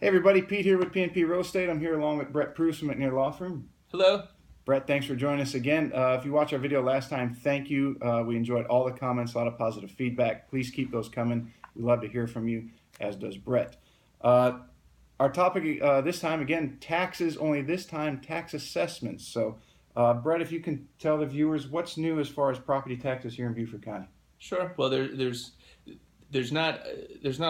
Hey everybody, Pete here with PNP Real Estate. I'm here along with Bret Pruehs from McNair Law Firm. Hello. Bret, thanks for joining us again. If you watched our video last time, thank you. We enjoyed all the comments, a lot of positive feedback. Please keep those coming. We love to hear from you, as does Bret. Our topic this time, again, taxes, only this time tax assessments. So, Bret, if you can tell the viewers what's new as far as property taxes here in Beaufort County. Sure. Well, there's not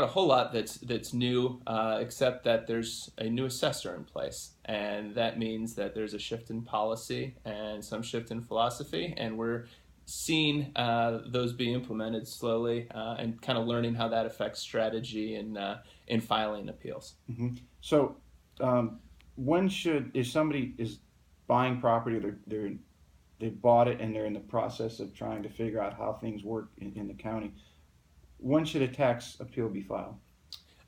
a whole lot that's new, except that there's a new assessor in place, and that means that there's a shift in policy and some shift in philosophy, and we're seeing those be implemented slowly, and kind of learning how that affects strategy in filing appeals. Mm-hmm. So, if somebody is buying property, they bought it and they're in the process of trying to figure out how things work in the county, when should a tax appeal be filed?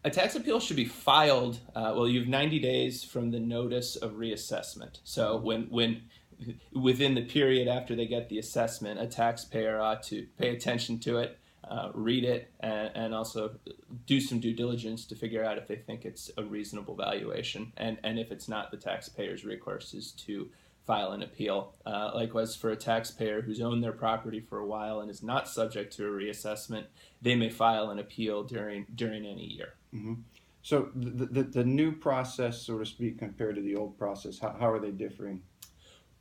A tax appeal should be filed, well, you have 90 days from the notice of reassessment. So when within the period after they get the assessment, a taxpayer ought to pay attention to it, read it, and also do some due diligence to figure out if they think it's a reasonable valuation. And if it's not, the taxpayer's recourse is to file an appeal. Likewise, for a taxpayer who's owned their property for a while and is not subject to a reassessment, they may file an appeal during any year. Mm-hmm. So the new process, so to speak, compared to the old process, how are they differing?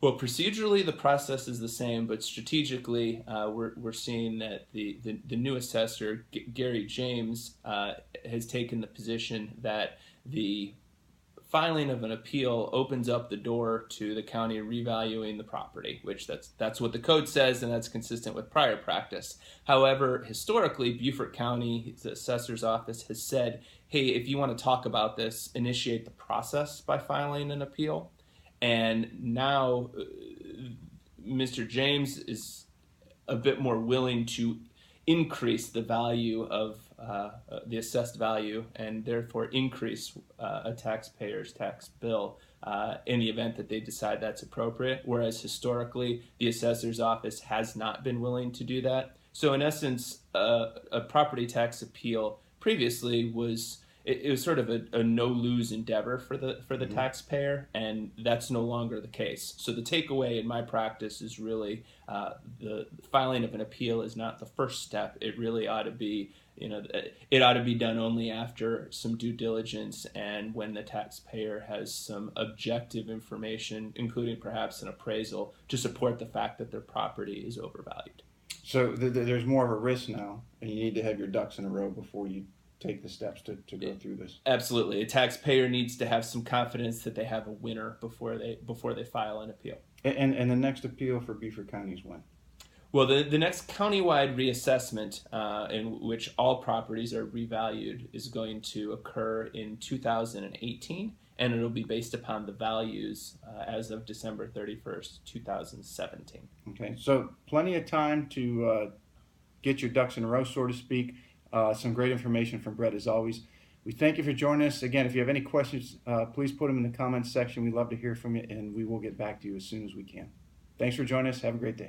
Well, procedurally, the process is the same, but strategically, we're seeing that the new assessor, Gary James, has taken the position that the filing of an appeal opens up the door to the county revaluing the property, which that's what the code says, and that's consistent with prior practice. However, historically, Beaufort County, the assessor's office, has said, hey, if you want to talk about this, initiate the process by filing an appeal. And now Mr. James is a bit more willing to increase the value of the assessed value, and therefore increase a taxpayer's tax bill in the event that they decide that's appropriate, whereas historically the assessor's office has not been willing to do that. So in essence, a property tax appeal previously was sort of a no-lose endeavor for the taxpayer, and that's no longer the case. So the takeaway in my practice is really the filing of an appeal is not the first step. It really ought to be, it ought to be done only after some due diligence and when the taxpayer has some objective information, including perhaps an appraisal, to support the fact that their property is overvalued. So there's more of a risk now, and you need to have your ducks in a row before you take the steps to go through this. Absolutely. A taxpayer needs to have some confidence that they have a winner before they file an appeal. And the next appeal for Beaufort County is when? Well, the next countywide reassessment, in which all properties are revalued, is going to occur in 2018, and it'll be based upon the values as of December 31st, 2017. Okay, so plenty of time to get your ducks in a row, so to speak. Some great information from Bret, as always. We thank you for joining us. Again, if you have any questions, please put them in the comments section. We'd love to hear from you, and we will get back to you as soon as we can. Thanks for joining us. Have a great day.